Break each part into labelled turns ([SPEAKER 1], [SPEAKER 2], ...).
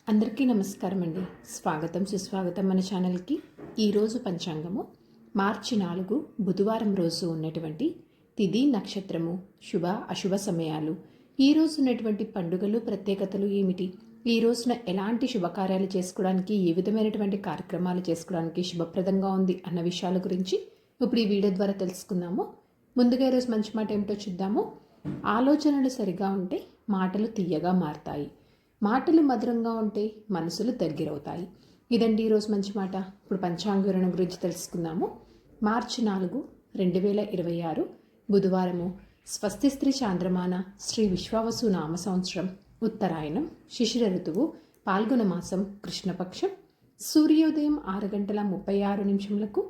[SPEAKER 1] అందరికీ నమస్కారం అండి. స్వాగతం సుస్వాగతం మన ఛానల్కి. ఈరోజు పంచాంగము మార్చి 4 బుధవారం రోజు ఉన్నటువంటి తిథి నక్షత్రము శుభ అశుభ సమయాలు, ఈరోజు ఉన్నటువంటి పండుగలు ప్రత్యేకతలు ఏమిటి, ఈ రోజున ఎలాంటి శుభకార్యాలు చేసుకోవడానికి, ఏ విధమైనటువంటి కార్యక్రమాలు చేసుకోవడానికి శుభప్రదంగా ఉంది అన్న విషయాల గురించి ఇప్పుడు ఈ వీడియో ద్వారా తెలుసుకుందాము. ముందుగా ఈరోజు మంచి మాట ఏమిటో చూద్దాము. ఆలోచనలు సరిగా ఉంటే మాటలు తీయగా మారతాయి, మాటలు మధురంగా ఉంటే మనసులు దగ్గరవుతాయి. ఇదండి ఈరోజు మంచి మాట. ఇప్పుడు పంచాంగ వివరణ గురించి తెలుసుకుందాము. మార్చి 4, 2026 బుధవారము. స్వస్తి స్త్రీ చాంద్రమాన శ్రీ విశ్వావసు నామ సంవత్సరం, ఉత్తరాయణం, శిశిర ఋతువు, పాల్గొన మాసం, కృష్ణపక్షం. సూర్యోదయం 6:36,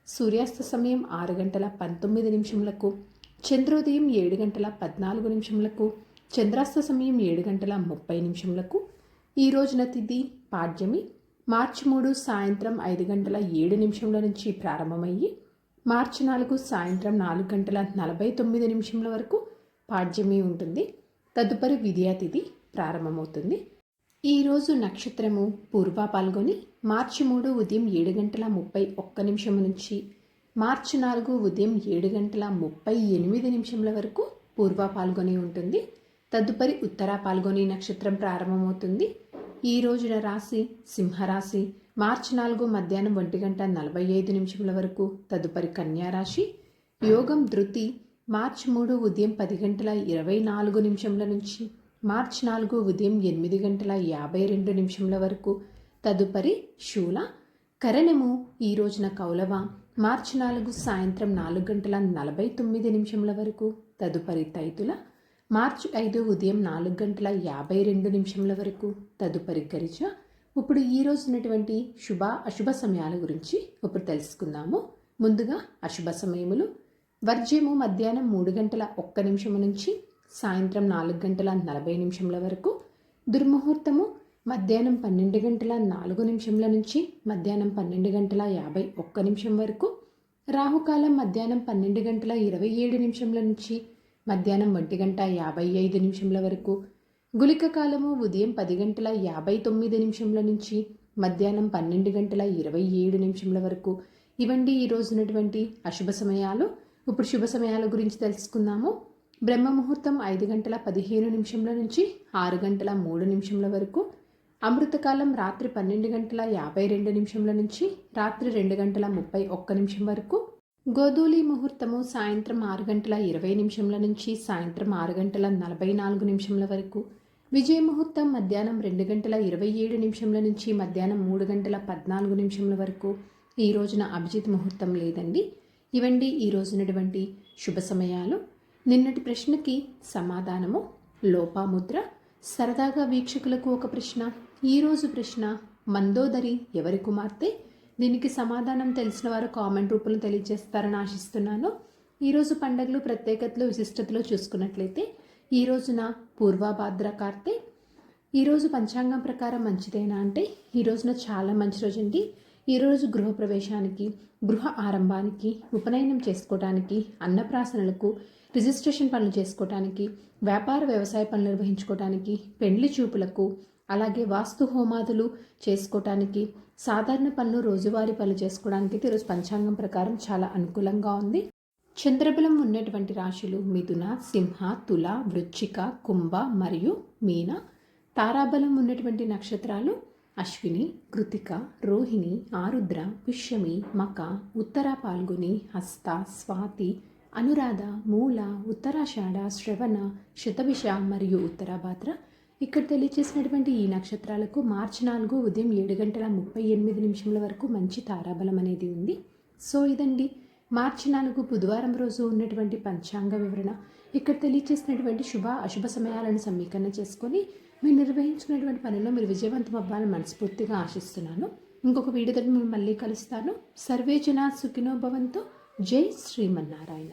[SPEAKER 1] సూర్యాస్త సమయం 6:19, చంద్రోదయం 7:14, చంద్రాస్త సమయం 7:30. ఈ రోజున తిథి పాడ్యమి. మార్చి 3 సాయంత్రం 5:07 నుంచి ప్రారంభమయ్యి మార్చి 4 సాయంత్రం 4:49 వరకు పాడ్యమి ఉంటుంది. తదుపరి విద్యా తిథి ప్రారంభమవుతుంది. ఈరోజు నక్షత్రము పూర్వ పాల్గొని మార్చి 3 ఉదయం 7:31 నుంచి మార్చి 4 ఉదయం 7:38 వరకు పూర్వ పాల్గొని ఉంటుంది. తదుపరి ఉత్తర పాల్గొని నక్షత్రం ప్రారంభమవుతుంది. ఈ రోజున రాశి సింహరాశి. మార్చి 4 మధ్యాహ్నం 1:45 వరకు. తదుపరి కన్యారాశి. యోగం ధృతి. మార్చి 3 ఉదయం 10:24 నుంచి మార్చి 4 ఉదయం 8:52 వరకు. తదుపరి శూల. కరణము ఈ రోజున కౌలవ. మార్చి 4 సాయంత్రం 4:49 వరకు. తదుపరి తైతుల. మార్చి 5 ఉదయం 4:52 వరకు. తదుపరి గరిజ. ఇప్పుడు ఈ రోజు ఉన్నటువంటి శుభ అశుభ సమయాల గురించి ఇప్పుడు తెలుసుకుందాము. ముందుగా అశుభ సమయములు. వర్జ్యము మధ్యాహ్నం 3:01 నుంచి సాయంత్రం 4:40 వరకు. దుర్ముహూర్తము మధ్యాహ్నం 12:04 నుంచి మధ్యాహ్నం 12:51 వరకు. రాహుకాలం మధ్యాహ్నం 12:27 నుంచి మధ్యాహ్నం 1:55 వరకు. గుళిక కాలము ఉదయం 10:59 నుంచి మధ్యాహ్నం 12:27 వరకు. ఇవండి ఈ రోజు ఉన్నటువంటి అశుభ సమయాలు. ఇప్పుడు శుభ సమయాల గురించి తెలుసుకుందాము. బ్రహ్మ ముహూర్తం 5:15 నుంచి 6:03 వరకు. అమృతకాలం రాత్రి 12:52 నుంచి రాత్రి 2:31 వరకు. గోధూళి ముహూర్తము సాయంత్రం 6:20 నుంచి సాయంత్రం 6:44 వరకు. విజయ ముహూర్తం మధ్యాహ్నం 2:27 నుంచి మధ్యాహ్నం 3:14 వరకు. ఈ రోజున అభిజిత్ ముహూర్తం లేదండి. ఇవండి ఈ రోజునటువంటి శుభ సమయాలు. నిన్నటి ప్రశ్నకి సమాధానము లోపాముద్ర. సరదాగా వీక్షకులకు ఒక ప్రశ్న. ఈరోజు ప్రశ్న, మందోదరి ఎవరి కుమార్తె? దీనికి సమాధానం తెలిసిన వారు కామెంట్ రూపంలో తెలియజేస్తారని ఆశిస్తున్నాను. ఈరోజు పండుగలు ప్రత్యేకతలు విశిష్టతలు చూసుకున్నట్లయితే ఈ రోజున పూర్వభాద్ర కార్తె. ఈరోజు పంచాంగం ప్రకారం మంచిదేనా అంటే ఈ రోజున చాలా మంచి రోజు అండి. ఈరోజు గృహప్రవేశానికి, గృహ ఆరంభానికి, ఉపనయనం చేసుకోవడానికి, అన్నప్రాసనలకు, రిజిస్ట్రేషన్ పనులు చేసుకోవడానికి, వ్యాపార వ్యవసాయ పనులు నిర్వహించుకోవడానికి, పెండ్లి చూపులకు, అలాగే వాస్తు హోమాదులు చేసుకోవటానికి, సాధారణ పనులు రోజువారీ పనులు చేసుకోవడానికి ఈరోజు పంచాంగం ప్రకారం చాలా అనుకూలంగా ఉంది. చంద్రబలం ఉన్నటువంటి రాశులు మిథున, సింహ, తుల, వృశ్చిక, కుంభ మరియు మీన. తారాబలం ఉన్నటువంటి నక్షత్రాలు అశ్విని, కృతిక, రోహిణి, ఆరుద్ర, పుష్యమి, మక, ఉత్తర పాల్గొని, హస్త, స్వాతి, అనురాధ, మూల, ఉత్తరాషాఢ, శ్రవణ, శతభిష మరియు ఉత్తరాభాద్ర. ఇక్కడ తెలియచేసినటువంటి ఈ నక్షత్రాలకు మార్చి 4 ఉదయం 7:38 వరకు మంచి తారాబలం అనేది ఉంది. సో ఇదండి మార్చి 4 బుధవారం రోజు ఉన్నటువంటి పంచాంగ వివరణ. ఇక్కడ తెలియచేసినటువంటి శుభ అశుభ సమయాలను సమీకరణ చేసుకొని మీరు నిర్వహించుకున్నటువంటి పనిలో మీరు విజయవంతం అవ్వాలని మనస్ఫూర్తిగా ఆశిస్తున్నాను. ఇంకొక వీడియోతో మేము మళ్ళీ కలుస్తాను. సర్వే జనా సుఖినో భవంతు. జై శ్రీమన్నారాయణ.